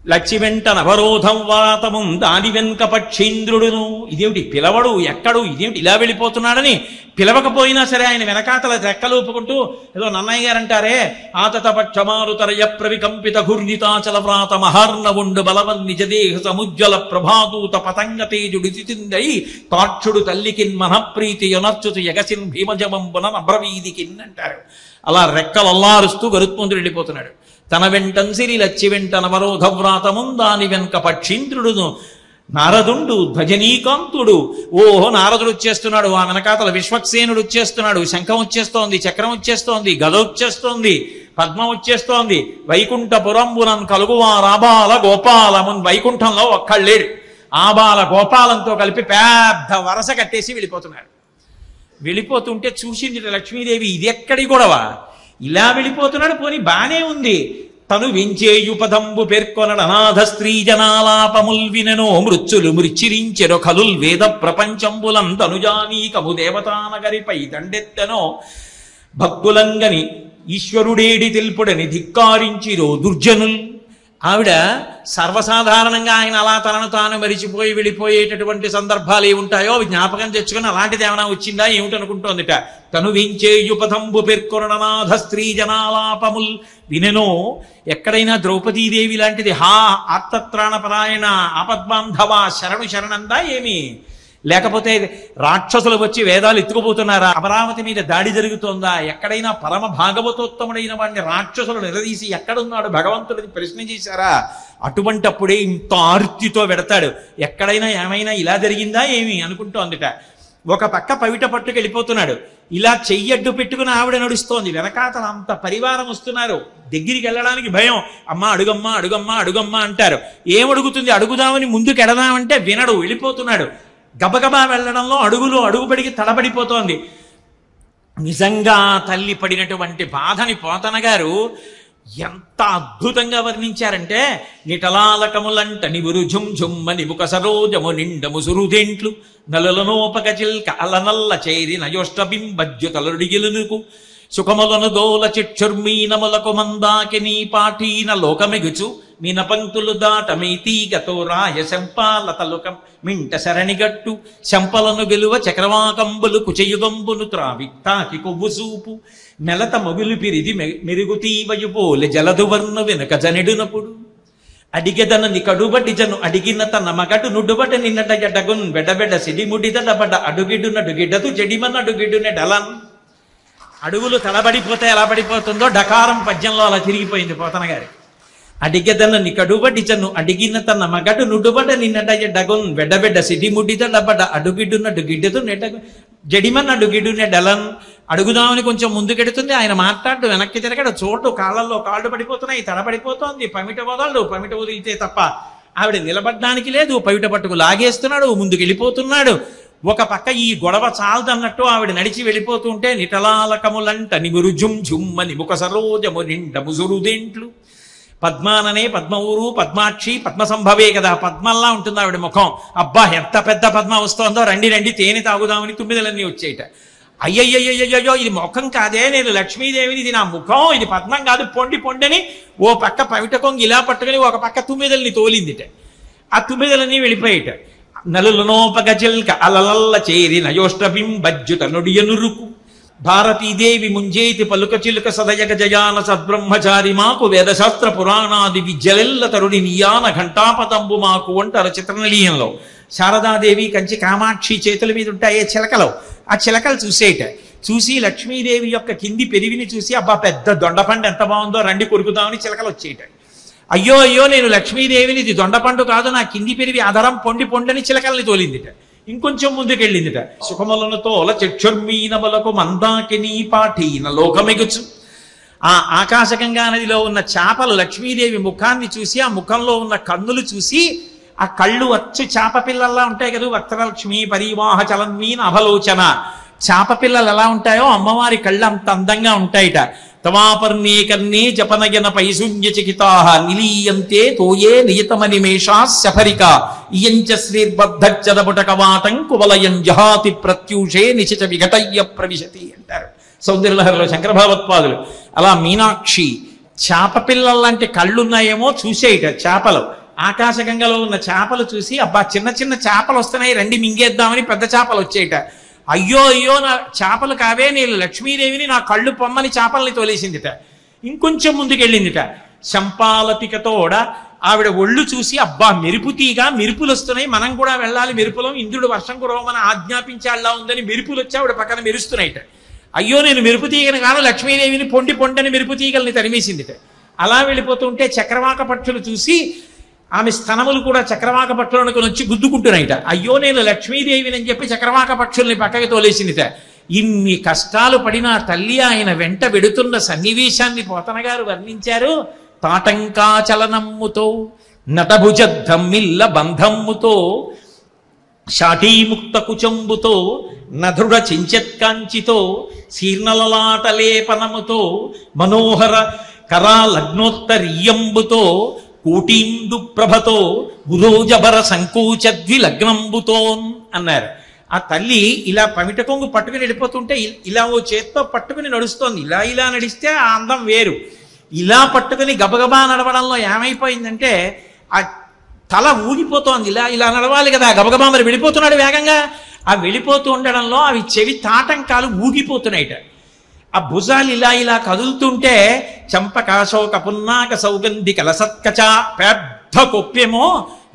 లచ్చి వెంట నవరోధం వ్రాతమున్ దాని వెనుక పక్షీంద్రుడును, ఇదేమిటి పిలవడు ఎక్కడు, ఇదేమిటి ఇలా వెళ్ళిపోతున్నాడని పిలవకపోయినా సరే ఆయన వెనకాతల రెక్కలూపుకుంటూ ఏదో నన్నయ్య గారు అంటారే, ఆతత పక్షమారుతరయ ప్రవికంపిత ఘూర్ణితాచల వ్రాత మహార్ణవుండు బలవన్ నిజదేహ సముజ్వల ప్రభాదూత పతంగ తేజుడి తిందై తాక్షుడు తల్లికిన్ మనఃప్రీతి యొనర్చుతు యగసిన్ భీమజమంబున అబ్రవీదికిన్ అంటారు. అలా రెక్కలల్లారుస్తూ గరుత్మంతుడు వెళ్ళిపోతున్నాడు. తన వెంటన్ సిరి లచ్చి వెంట నవరోధ వ్రాతమున్ దాని వెనుక పక్షీంద్రుడును నారదుండు ధ్వజనీకాంతుడు. ఓహో నారదుడు వచ్చేస్తున్నాడు, ఆ వెనకాతల విశ్వక్సేనుడు వచ్చేస్తున్నాడు, శంఖం వచ్చేస్తోంది, చక్రం వచ్చేస్తోంది, గద వచ్చేస్తోంది, పద్మం వచ్చేస్తోంది. వైకుంఠ పురంబునన్ కలుగువా రాబాల గోపాలమున్, వైకుంఠంలో ఒక్కళ్ళేడు ఆబాల గోపాలంతో కలిపి పెద్ద వరస కట్టేసి వెళ్ళిపోతున్నాడు. వెళ్ళిపోతుంటే చూసింది లక్ష్మీదేవి, ఇది ఎక్కడి గొడవ, ఇలా వెళ్ళిపోతున్నాడు, పోనీ బానే ఉంది. తను వెంచేయుపదంబు పేర్కొనడు అనాథ స్త్రీ జనాలాపముల్ వినెనో మృత్యులు మృచ్చిరించెరో కలుల్ వేద ప్రపంచంబులం తనుజానీకము దేవతానగరిపై దండెత్తెనో భక్తులంగని ఈశ్వరుడేడి తెలుపుడని ధిక్కారించిరో దుర్జనుల్. ఆవిడ సర్వసాధారణంగా ఆయన అలా తనను తాను మరిచిపోయి వెళ్ళిపోయేటటువంటి సందర్భాలు ఏముంటాయో అవి జ్ఞాపకం తెచ్చుకుని అలాంటిది ఏమైనా వచ్చిందా ఏమిటనుకుంటోందిట. తను వించేయుపథంబు పేర్కొననాథ స్త్రీ జనాలాపముల్ వినెనో. ఎక్కడైనా ద్రౌపదీదేవి లాంటిది హా ఆర్తత్రాణపరాయణ ఆపద్బాంధవ శరణు శరణందా ఏమి? లేకపోతే రాక్షసులు వచ్చి వేదాలు ఎత్తుకుపోతున్నారా? అమరావతి మీద దాడి జరుగుతోందా? ఎక్కడైనా పరమ భాగవతోత్తముడైన వాడిని రాక్షసులు నిలదీసి ఎక్కడున్నాడు భగవంతుడిని ప్రశ్న చేశారా? అటువంటప్పుడే ఇంత ఆర్తితో వెడతాడు. ఎక్కడైనా ఏమైనా ఇలా జరిగిందా ఏమి అనుకుంటోందిట. ఒక పక్క పవిట పట్టుకు వెళ్ళిపోతున్నాడు, ఇలా చెయ్యడ్డు పెట్టుకుని ఆవిడ నడుస్తోంది, వెనకాతల అంత పరివారం వస్తున్నారు. దగ్గరికి వెళ్ళడానికి భయం, అమ్మ అడుగమ్మా అడుగమ్మా అడుగమ్మా అంటారు. ఏమడుగుతుంది? అడుగుదామని ముందుకు ఎడదామంటే వినడు, వెళ్ళిపోతున్నాడు. గబగబా వెళ్ళడంలో అడుగుపడికి తడబడిపోతోంది. నిజంగా తల్లి పడినటువంటి బాధని పోతన గారు ఎంత అద్భుతంగా వర్ణించారంటే, నిటలాలకములంట నివురు ఝుంఝుమ్మని ముఖ సరోజము నిండము సురుదేంట్లు నలులనోపక చిల్క అలనల్ల చేరి నయోష్టబింబజ్యుతలుడిగిలునుకు సుఖములను దోల చిక్షుర్మీనములకు మందాకి నీ పాఠీన లోకమెగుచు మీన పంక్తులు దాట మీతీగతో రాయ శంపాలతలుకం మింట శరణిగట్టు శంపలను గెలువ చక్రవాకంబులు కుచయుగంబును త్రావి తాకి కొవ్వు సూపు మెలత మొగులు పిరిది మెరుగుతీవయుపోలె జలదువర్ను వెనుక జనెడునప్పుడు అడిగెదనని కడుబటి జను అడిగిన తన మగడు నుడుబట నిన్నట ఎడగున్ వెడబెడ సిడిముడిదడబడ అడుగిడు నడుగిడదు జడిమన్ అడుగిడు నెడలన్. అడుగులు తడబడిపోతే ఎలా పడిపోతుందో డకారం పద్యంలో అలా తిరిగిపోయింది పోతన గారి. అడిగెదనని కడుబటి జను అడిగిన తన మగడు నుడుబట నిన్నట ఎడగున్ వెడబెడ సిడిముడిదడబడ అడుగిడు నడుగిడదు నెడగు జడిమన్ అడుగిడు నెడలన్. అడుగుదామని కొంచెం ముందుకెడుతుంది, ఆయన మాట్లాడు వెనక్కి తిరగడు, చోటు కాళ్ళల్లో కాళ్ళు పడిపోతున్నాయి, తడబడిపోతోంది, పమిట వదలడు, పమిట వదిలితే తప్ప ఆవిడ నిలబడ్డానికి లేదు, పవిట పట్టుకు లాగేస్తున్నాడు, ముందుకు వెళ్ళిపోతున్నాడు. ఒక పక్క ఈ గొడవ చాలదన్నట్టు ఆవిడ నడిచి వెళ్ళిపోతుంటే నిటలాలకములంట నిగురు జుమ్ జుమ్మని ముఖ సరోజము నిండ ముసురుదేంట్లు. పద్మాననే పద్మఊరు పద్మాక్షి పద్మసంభవే కదా, పద్మల్లా ఉంటుంది ఆవిడ ముఖం. అబ్బా ఎంత పెద్ద పద్మ వస్తోందో, రండి రండి తేనె తాగుదామని తుమ్మిదలన్నీ వచ్చేయట. అయ్యయ్యయ్యో ఇది ముఖం కాదే, నేను లక్ష్మీదేవిని, ఇది నా ముఖం, ఇది పద్మం కాదు, పొండి పొండని ఓ పక్క పవిట కొంగి ఇలా పట్టుకుని ఒక పక్క తుమ్మిదల్ని తోలిందిట. ఆ తుమ్మిదలన్నీ వెళ్ళిపోయేట. నలులనోపగజల్క అలలల్ల చేరి నయోష్టబింబజ్జుత నుడియనురుకు భారతీదేవి ముంజేతి పలుక చిలుక సదయగ జయాన సద్బ్రహ్మచారి మాకు వేదశాస్త్ర పురాణాది విద్యలెల్ల తరుడి నియాన ఘంటాపతంబు మాకు అంటారు చిత్రనలీయంలో. శారదాదేవి కంచి కామాక్షి చేతుల మీద ఉంటాయే చిలకలు, ఆ చిలకలు చూసేట. చూసి లక్ష్మీదేవి యొక్క కింది పెరివిని చూసి అబ్బా పెద్ద దొండపండు ఎంత బాగుందో రండి కొరుకుదామని చిలకలు వచ్చేట. అయ్యో అయ్యో నేను లక్ష్మీదేవిని, ఇది దొండపండు కాదు, నా కింది పెరివి ఆధారం పొండి పొండని చిలకల్ని తోలిందిట. ఇంకొంచెం ముందుకెళ్ళిందిట. సుఖములను తోల చక్షుర్మీనములకు మందాకినీ పాఠీన లోకమెగుచు. ఆ ఆకాశగంగా నదిలో ఉన్న చేపలు లక్ష్మీదేవి ముఖాన్ని చూసి, ఆ ముఖంలో ఉన్న కన్నులు చూసి, ఆ కళ్ళు అచ్చు చేప పిల్లల్లా ఉంటాయి కదా, వక్రలక్ష్మి పరివాహ చలన్మీన అవలోచన. చేప పిల్లలు ఎలా ఉంటాయో అమ్మవారి కళ్ళు అంత అందంగా ఉంటాయిట. తవాపర్ణే కర్ణే జపనయన పైశూన్య చికితాహ నిలీయంతే తోయే నియతమనిమేషా శఫరిక ఇయంచ శ్రీర్బద్ధచ్చదపుటకవాటం కువలయం జహాతి ప్రత్యూషే నిశిచ విఘటయ్య ప్రవిశతి అంటారు సౌందర్యలహరిలో శంకర భగవత్పాదులు. అలా మీనాక్షి చేప పిల్లల్లాంటి కళ్ళున్నాయేమో చూసేయట చేపలు. ఆకాశగంగలో ఉన్న చేపలు చూసి అబ్బా చిన్న చిన్న చేపలు వస్తున్నాయి రండి మింగేద్దామని పెద్ద చేపలు వచ్చేయట. అయ్యో అయ్యో నా చేపలు కావే, నేను లక్ష్మీదేవిని, నా కళ్ళు పొమ్మని చేపల్ని తోలేసిందిట. ఇంకొంచెం ముందుకెళ్ళిందిట. శంపాలతికతోడ ఆవిడ ఒళ్ళు చూసి అబ్బా మెరుపుతీగా మెరుపులు వస్తున్నాయి, మనం కూడా వెళ్ళాలి మెరుపులం, ఇంద్రుడు వర్షం కురవమని ఆజ్ఞాపించాలా ఉందని మెరుపులు వచ్చి ఆవిడ పక్కన మెరుస్తున్నాయిట. అయ్యో నేను మెరుపు తీగను కాను, లక్ష్మీదేవిని పొండి పొండని మెరుపు తీగల్ని తరిమేసిందిట. అలా వెళ్ళిపోతుంటే చక్రవాక పక్షులు చూసి ఆమె స్తనములు కూడా చక్రవాక పక్షులను వచ్చి గుద్దుకుంటున్నాయిట. అయ్యో నేను లక్ష్మీదేవిని అని చెప్పి చక్రవాక పక్షుల్ని పక్కకి తోలేసిందిట. ఇన్ని కష్టాలు పడిన తల్లి ఆయన వెంట వెడుతున్న సన్నివేశాన్ని పోతన గారు వర్ణించారు. తాటంకాచలనమ్ముతో నటభుజద్ధమ్మిల్ల బంధమ్ముతో షాఠీముక్త కుచంబుతో నధృఢ చించెత్కాంచితో శీర్ణలలాటలేపనముతో మనోహర కరాలగ్నోత్తరీయంబుతో కోటీందు ప్రభతో గురోజబర సంకోచద్వి లగ్నంబుతోన్ అన్నారు. ఆ తల్లి ఇలా పమిట కొంగు పట్టుకుని వెళ్ళిపోతుంటే ఇలా ఓ చేత్తో పట్టుకుని నడుస్తోంది. ఇలా ఇలా నడిస్తే ఆ అందం వేరు. ఇలా పట్టుకుని గబగబా నడవడంలో ఏమైపోయిందంటే ఆ తల ఊగిపోతోంది. ఇలా ఇలా నడవాలి కదా, గబగబా మరి వెళ్ళిపోతున్నాడు వేగంగా. ఆ వెళ్ళిపోతూ ఉండడంలో అవి చెవి తాటంకాలు ఊగిపోతున్నాయిట. ఆ భుజాలు ఇలా ఇలా కదులుతుంటే చంపకాశోక పున్నాక సౌగంధి కలసత్కచ పెద్ద కొప్పేమో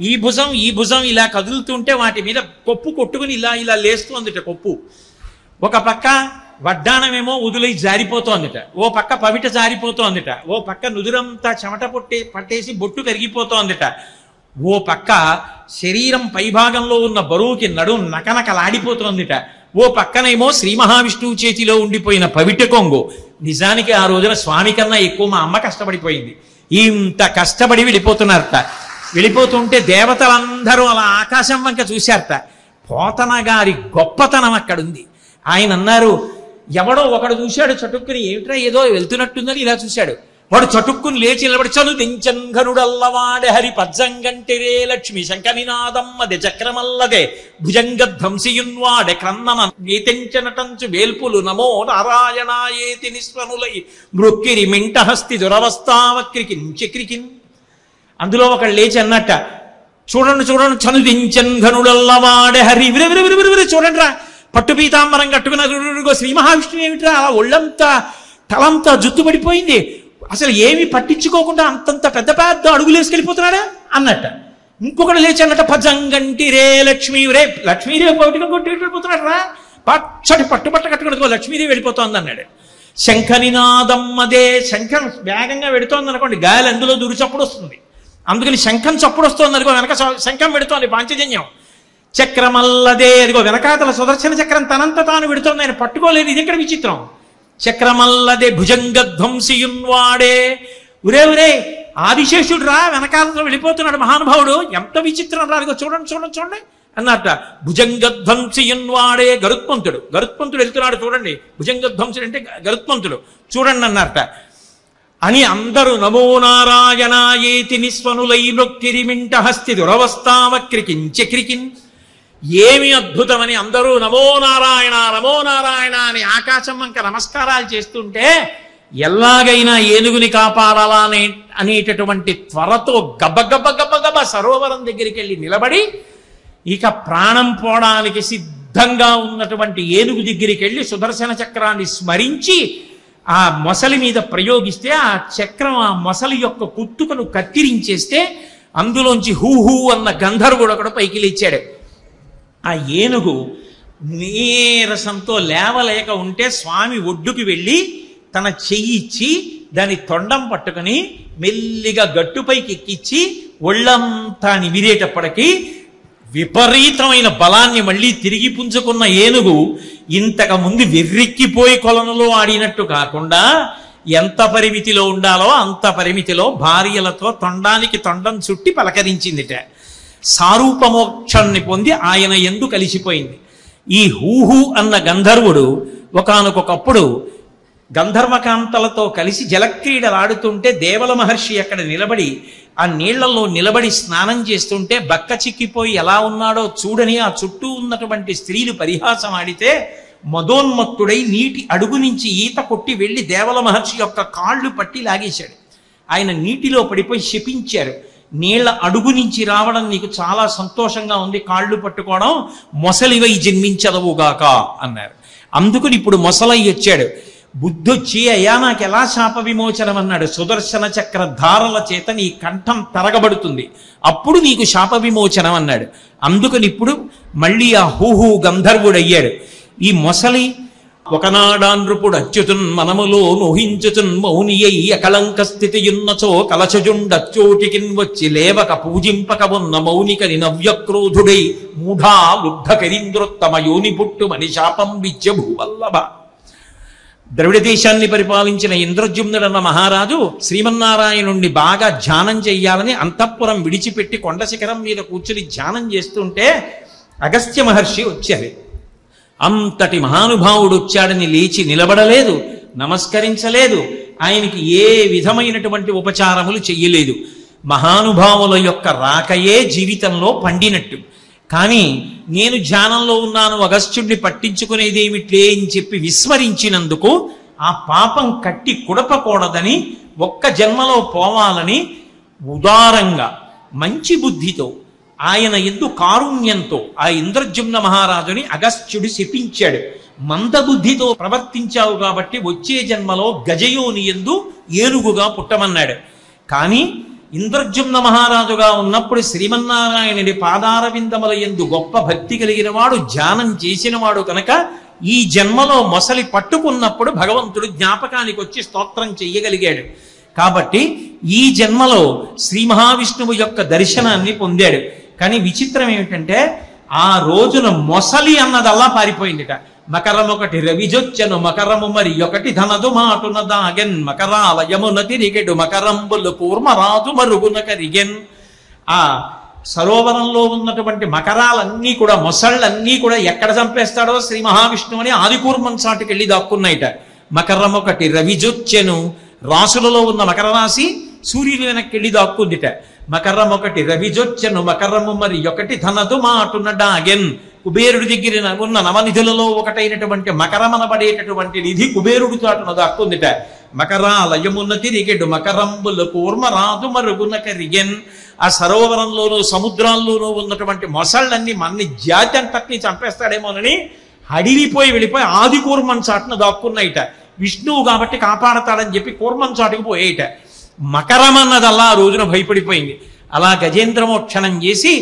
ఈ భుజం ఇలా కదులుతుంటే వాటి మీద కొప్పు కొట్టుకుని ఇలా ఇలా లేస్తోందిట కొప్పు. ఒక పక్క వడ్డాణమేమో వదులై జారిపోతోందిట, ఓ పక్క పవిట జారిపోతోందిట, ఓ పక్క నుదురంతా చెమట పట్టేసి బొట్టు కరిగిపోతోందిట, ఓ పక్క శరీరం పైభాగంలో ఉన్న బరువుకి నడుం నకనకలాడిపోతోందిట, ఓ పక్కనేమో శ్రీ మహావిష్ణువు చేతిలో ఉండిపోయిన పవిట కొంగు. నిజానికి ఆ రోజున స్వామి కన్నా ఎక్కువ మా అమ్మ కష్టపడిపోయింది. ఇంత కష్టపడి వెళ్ళిపోతున్నారట. వెళ్ళిపోతుంటే దేవతలందరూ అలా ఆకాశం వంక చూశారట. పోతన గారి గొప్పతనం అక్కడుంది. ఆయన అన్నారు, ఎవడో ఒకడు చూశాడు చటుక్కుని, ఏమిట్రా ఏదో వెళ్తున్నట్టుందని ఇలా చూశాడు. వాడు చటుక్కుని లేచి నిలబడి చను దించన్ఘనుడల్లవాడే హరి పజ్జంగంటిరే లక్ష్మి శంకనినాదమ్మది చక్రమల్లదే భుజంగధ్వంసియున్వాడే క్రన్నన నేతెంచనటంచు వేల్పులు నమో నారాయణాయేతి నిస్వనులై మృక్కిరి మింటహస్తి దురవస్థావక్రికి చక్రికిన్. అందులో ఒకళ్ళు లేచి అన్నట్ట, చూడండి చూడండి చనుదించన్ ఘనుడల్లవాడే హరి విరి చూడండి రా, పట్టు పీతాంబరం కట్టుకున్న శ్రీ మహావిష్ణువు ఏమిట్రా అలా ఒళ్ళంతా తలంతా జుత్తు పడిపోయింది, అసలు ఏమి పట్టించుకోకుండా అంతంత పెద్ద పెద్ద అడుగులు వేసుకెళ్ళిపోతున్నాడా అన్నట్ట. ఇంకొకటి లేచి అన్నట్ట, పజంగంటి రే లక్ష్మీరే లక్ష్మీదేవి పౌటిగా కొట్టి వెళ్ళిపోతున్నాడు రా, పచ్చటి పట్టుబట్ట కట్టుకుని లక్ష్మీదేవి వెళ్ళిపోతోంది అన్నాడు. శంఖనినాదం అదే, శంఖం వేగంగా వెడుతోంది అనుకోండి, గాలి అందులో దూరి చప్పుడు వస్తుంది, అందుకని శంఖం చప్పుడు వస్తుంది అనుకో, వెనక శంఖం పెడుతోంది పాంచజన్యం. చక్రమల్లదే, అదిగో వెనకాతల సుదర్శన చక్రం తనంత తాను పెడుతోంది, ఆయన పట్టుకోలేదు, ఇది ఇక్కడ విచిత్రం. చక్రమల్లదే భుజంగ ధ్వంసియున్వాడే, ఉరే ఆదిశేషుడు రా వెనకాలలో వెళ్ళిపోతున్నాడు మహానుభావుడు, ఎంత విచిత్రం రా, అదిగో చూడండి చూడండి చూడండి అన్నట్ట. భుజంగధ్వంసియున్వాడే, గరుత్మంతుడు వెళ్తున్నాడు చూడండి, భుజంగధ్వంసుడు అంటే గరుత్మంతుడు చూడండి అన్నట్ట. అని అందరూ నమో నారాయణాయేతి నిస్వనులై నొక్కిరిమింట హస్తి దురవస్థావక్రికించక్రికిన్, ఏమి అద్భుతమని అందరూ నమో నారాయణ అని ఆకాశం వంక నమస్కారాలు చేస్తుంటే, ఎలాగైనా ఏనుగుని కాపాడాలా అనేటటువంటి త్వరతో గబగబ సరోవరం దగ్గరికి వెళ్ళి నిలబడి, ఇక ప్రాణం పోవడానికి సిద్ధంగా ఉన్నటువంటి ఏనుగు దగ్గరికి వెళ్ళి సుదర్శన చక్రాన్ని స్మరించి ఆ మొసలి మీద ప్రయోగిస్తే, ఆ చక్రం ఆ మొసలి యొక్క కుత్తుకను కత్తిరించేస్తే, అందులోంచి హూహూ అన్న గంధర్వుడు ఒకడు పైకి లేచాడు. ఆ ఏనుగు నీరసంతో లేవలేక ఉంటే స్వామి ఒడ్డుకి వెళ్ళి తన చెయ్యి ఇచ్చి దాని తొండం పట్టుకుని మెల్లిగా గట్టుపైకి ఎక్కించి ఒళ్ళంతా నిమిరేటప్పటికీ విపరీతమైన బలాన్ని మళ్ళీ తిరిగి పుంజుకున్న ఏనుగు ఇంతకు ముందు వెర్రెక్కిపోయి కొలనులో ఆడినట్టు కాకుండా ఎంత పరిమితిలో ఉండాలో అంత పరిమితిలో భార్యలతో తొండానికి తొండం చుట్టి పలకరించిందిట. సారూపమోక్షాన్ని పొంది ఆయన యందు కలిసిపోయింది. ఈ హూహు అన్న గంధర్వుడు ఒకానొకప్పుడు గంధర్వకాంతలతో కలిసి జలక్రీడలాడుతుంటే దేవల మహర్షి అక్కడ నిలబడి ఆ నీళ్లలో నిలబడి స్నానం చేస్తుంటే బక్క చిక్కిపోయి ఎలా ఉన్నాడో చూడని ఆ చుట్టూ ఉన్నటువంటి స్త్రీలు పరిహాసం ఆడితే మదోన్మత్తుడై నీటి అడుగు నుంచి ఈత కొట్టి వెళ్ళి దేవల మహర్షి యొక్క కాళ్ళు పట్టి లాగేశాడు. ఆయన నీటిలో పడిపోయి శపించారు. నీళ్ల అడుగు నుంచి రావడం నీకు చాలా సంతోషంగా ఉంది, కాళ్ళు పట్టుకోవడం, మొసలివై జన్మించదవుగాక అన్నారు. అందుకని ఇప్పుడు మొసలై వచ్చాడు. బుద్ధొచ్చి అయ్యా నాకు ఎలా శాప విమోచనం అన్నాడు. సుదర్శన చక్ర ధారల చేత నీ కంఠం తరగబడుతుంది, అప్పుడు నీకు శాప విమోచనం అన్నాడు. అందుకని ఇప్పుడు మళ్ళీ ఆ హూహు గంధర్వుడయ్యాడు. ఈ మొసలి ఒకనాడానృపుడు అచ్యుతున్ మనములో నోహించుతున్ మౌనియై అకళంక స్థితియున్నచో కలచజుండచ్చోటికిన్ వచ్చి లేవక పూజింపక ఉన్న మౌనికని నవ్యక్రోధుడై మూఢా లుబ్ధ కరీంద్రోత్తమ యోని పుట్టు మని శాపం విద్య భూవల్లభ. ద్రవిడ దేశాన్ని పరిపాలించిన ఇంద్రజుమ్నుడన్న మహారాజు శ్రీమన్నారాయణుణ్ణి బాగా ధ్యానం చెయ్యాలని అంతఃపురం విడిచిపెట్టి కొండ శిఖరం మీద కూర్చుని ధ్యానం చేస్తుంటే అగస్త్య మహర్షి వచ్చారు. అంతటి మహానుభావుడు వచ్చాడని లేచి నిలబడలేదు, నమస్కరించలేదు, ఆయనకి ఏ విధమైనటువంటి ఉపచారములు చెయ్యలేదు. మహానుభావుల యొక్క రాకయే జీవితంలో పండినట్టు. కానీ నేను ధ్యానంలో ఉన్నాను, అగస్త్యుడిని పట్టించుకునేదేమిట్లే అని చెప్పి విస్మరించినందుకు ఆ పాపం కట్టి కుడపకూడదని, ఒక్క జన్మలో పోవాలని ఉదారంగా మంచి బుద్ధితో ఆయన యందు కారుణ్యంతో ఆ ఇంద్రజుమ్న మహారాజుని అగస్త్యుడు శపించాడు. మందబుద్ధితో ప్రవర్తించావు కాబట్టి వచ్చే జన్మలో గజయోని యందు ఏనుగుగా పుట్టమన్నాడు. కానీ ఇంద్రజుమ్న మహారాజుగా ఉన్నప్పుడు శ్రీమన్నారాయణుడి పాదారవిందముల యందు గొప్ప భక్తి కలిగిన వాడు, ధ్యానం చేసినవాడు కనుక ఈ జన్మలో మొసలి పట్టుకున్నప్పుడు భగవంతుడు జ్ఞాపకానికి వచ్చి స్తోత్రం చెయ్యగలిగాడు. కాబట్టి ఈ జన్మలో శ్రీ మహావిష్ణువు యొక్క దర్శనాన్ని పొందాడు. కానీ విచిత్రం ఏమిటంటే ఆ రోజున మొసలి అన్నదల్లా పారిపోయిందిట. మకరమొకటి రవిజొచ్చెను మకరము మరి ఒకటి ధనదు మాటున దాగెన్ మకరాలయమున తిరిగెడు మకరంబులు కూర్మరాజు మరుగున కరిగెన్. ఆ సరోవరంలో ఉన్నటువంటి మకరాలన్నీ కూడా, మొసళ్ళన్నీ కూడా ఎక్కడ చంపేస్తాడో శ్రీ మహావిష్ణువుని ఆదికూర్మం చాటుకి వెళ్ళి దాక్కున్నాయిట. మకరమొకటి రవిజొచ్చెను, రాసులలో ఉన్న మకర రాశి సూర్యుని వెనక్కి వెళ్ళి దాక్కుందిట. మకరం ఒకటి రవిజొచ్చెను మకరము మరి ఒకటి ధనదు మాటున డాగెన్. కుబేరుడి దగ్గర ఉన్న నవనిధులలో ఒకటైనటువంటి మకరమనబడేటటువంటి నిధి కుబేరుడి చాటున దాక్కుందిట. మకరాలయమున తిరిగెడు మకరంబుల కూర్మరాదు మరుగున కరిగెన్. ఆ సరోవరంలోనూ సముద్రాల్లోనూ ఉన్నటువంటి మొసళ్ళన్నీ మన్ని జాతి అంతటినీ చంపేస్తాడేమోనని అడిగిపోయి వెళ్ళిపోయి ఆది కూర్మం చాటున దాక్కున్నాయిట. విష్ణువు కాబట్టి కాపాడతాడని చెప్పి కూర్మం చాటుకు పోయేట. మకరం అన్నదల్లా ఆ రోజున భయపడిపోయింది. అలా గజేంద్రమోక్షణం చేసి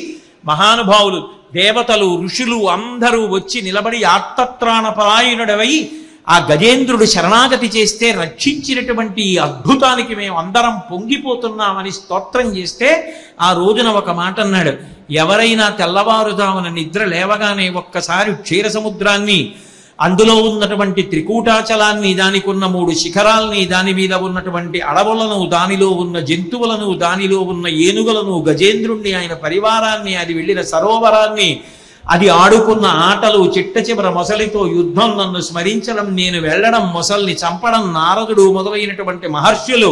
మహానుభావులు దేవతలు ఋషులు అందరూ వచ్చి నిలబడి ఆర్తత్రాణపరాయణుడవై ఆ గజేంద్రుడు శరణాగతి చేస్తే రక్షించినటువంటి ఈ అద్భుతానికి మేము అందరం పొంగిపోతున్నామని స్తోత్రం చేస్తే ఆ రోజున ఒక మాట అన్నాడు, ఎవరైనా తెల్లవారుజామున నిద్ర లేవగానే ఒక్కసారి క్షీర సముద్రాన్ని, అందులో ఉన్నటువంటి త్రికూటాచలాన్ని, దానికి ఉన్న 3 శిఖరాల్ని, దాని మీద ఉన్నటువంటి అడవులను, దానిలో ఉన్న జంతువులను, దానిలో ఉన్న ఏనుగులను, గజేంద్రుణ్ణి, ఆయన పరివారాన్ని, అది వెళ్ళిన సరోవరాన్ని, అది ఆడుకున్న ఆటలు, చిట్ట చివర మొసలితో యుద్ధం, నన్ను స్మరించడం, నేను వెళ్ళడం, మొసల్ని చంపడం, నారదుడు మొదలైనటువంటి మహర్షులు,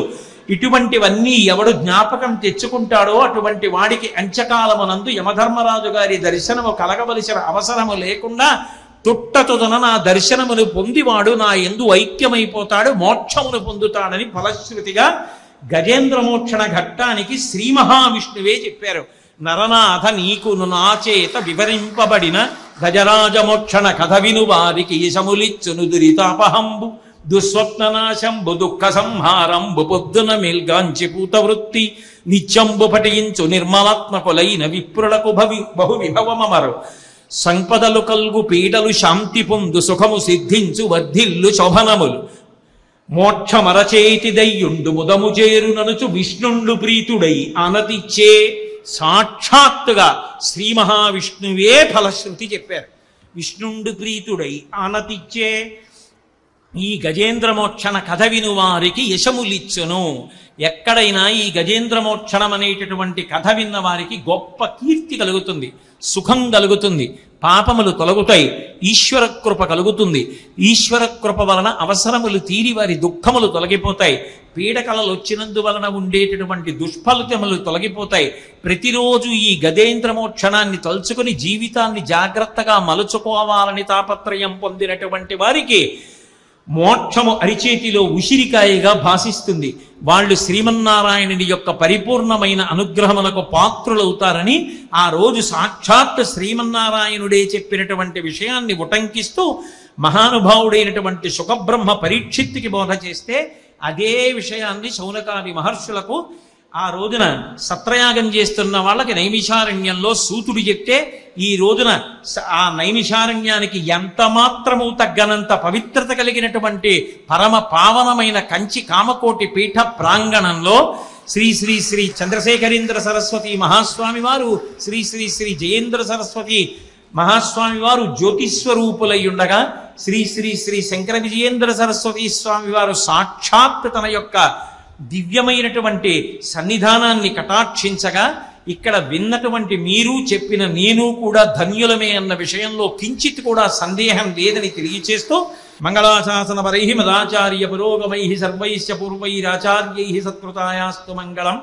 ఇటువంటివన్నీ ఎవడు జ్ఞాపకం తెచ్చుకుంటాడో అటువంటి వాడికి అంచకాలమునందు యమధర్మరాజు గారి దర్శనము కలగవలసిన అవసరము లేకుండా తుట్టతుదన నా దర్శనమును పొందివాడు నా యందు ఐక్యమైపోతాడు, మోక్షమును పొందుతాడని ఫలశ్రుతిగా గజేంద్రమోక్షణ ఘట్టానికి శ్రీ మహావిష్ణువే చెప్పారు. నరనాథ నీకును నాచేత వివరింపబడిన గజరాజమోక్షణ కథ విను వారికి యశములిచ్చును దురితాపహంబు దుస్వప్ననాశంబు దుఃఖ సంహారంబు పొద్దున మేల్గాంచి పూతవృత్తి నిత్యంబు పఠించు నిర్మలాత్మకులైన విప్రులకు బహు విభవమరు సంపదలు కల్గు పీడలు శాంతి పొందు సుఖము సిద్ధించు వర్ధిల్లు శోభనములు మోక్షమరచేతి దయ్యుండు ముదము చేరుననుచు విష్ణుండు ప్రీతుడై ఆనతిచ్చే. సాక్షాత్తుగా శ్రీ మహావిష్ణువే ఫలశ్రుతి చెప్పారు. విష్ణుండు ప్రీతుడై ఆనతిచ్చే ఈ గజేంద్రమోక్షణ కథ విను వారికి యశములిచ్చును. ఎక్కడైనా ఈ గజేంద్రమోక్షణం అనేటటువంటి కథ విన్న వారికి గొప్ప కీర్తి కలుగుతుంది, సుఖం కలుగుతుంది, పాపములు తొలగుతాయి, ఈశ్వర కృప కలుగుతుంది. ఈశ్వర కృప వలన అవసరములు తీరి వారి దుఃఖములు తొలగిపోతాయి, పీడకలలు వచ్చినందువలన ఉండేటటువంటి దుష్ఫలితములు తొలగిపోతాయి. ప్రతిరోజు ఈ గజేంద్రమోక్షణాన్ని తలుచుకుని జీవితాన్ని జాగ్రత్తగా మలుచుకోవాలని తాపత్రయం పొందినటువంటి వారికి మోక్షము అరిచేతిలో ఉసిరికాయగా భాసిస్తుంది. వాళ్ళు శ్రీమన్నారాయణుని యొక్క పరిపూర్ణమైన అనుగ్రహములకు పాత్రులవుతారని ఆ రోజు సాక్షాత్ శ్రీమన్నారాయణుడే చెప్పినటువంటి విషయాన్ని ఉటంకిస్తూ మహానుభావుడైనటువంటి సుఖబ్రహ్మ పరీక్షిత్తుకి బోధ చేస్తే అదే విషయాన్ని శౌనకాది మహర్షులకు ఆ రోజున సత్రయాగం చేస్తున్న వాళ్ళకి నైమిషారణ్యంలో సూతుడు చెప్తే ఈ రోజున ఆ నైమిషారణ్యానికి ఎంత మాత్రము తగ్గనంత పవిత్రత కలిగినటువంటి పరమ పావనమైన కంచి కామకోటి పీఠ ప్రాంగణంలో శ్రీ శ్రీ శ్రీ చంద్రశేఖరేంద్ర సరస్వతి మహాస్వామి వారు, శ్రీ శ్రీ శ్రీ జయేంద్ర సరస్వతి మహాస్వామి వారు జ్యోతిస్వరూపులై ఉండగా శ్రీ శ్రీ శ్రీ శంకర విజయేంద్ర సరస్వతి స్వామి వారు సాక్షాత్ తన యొక్క దివ్యమైనటువంటి సన్నిధానాన్ని కటాక్షించగా ఇక్కడ విన్నటువంటి మీరు చెప్పిన నేను కూడా ధన్యులమే అన్న విషయంలో కించిత్ కూడా సందేహం లేదని తెలియచేస్తూ మంగళాశాసన పరై మదాచార్య పురోగమై సర్వైశ్చ పూర్వైరాచార్యై సత్కృతాయాస్తు మంగళం.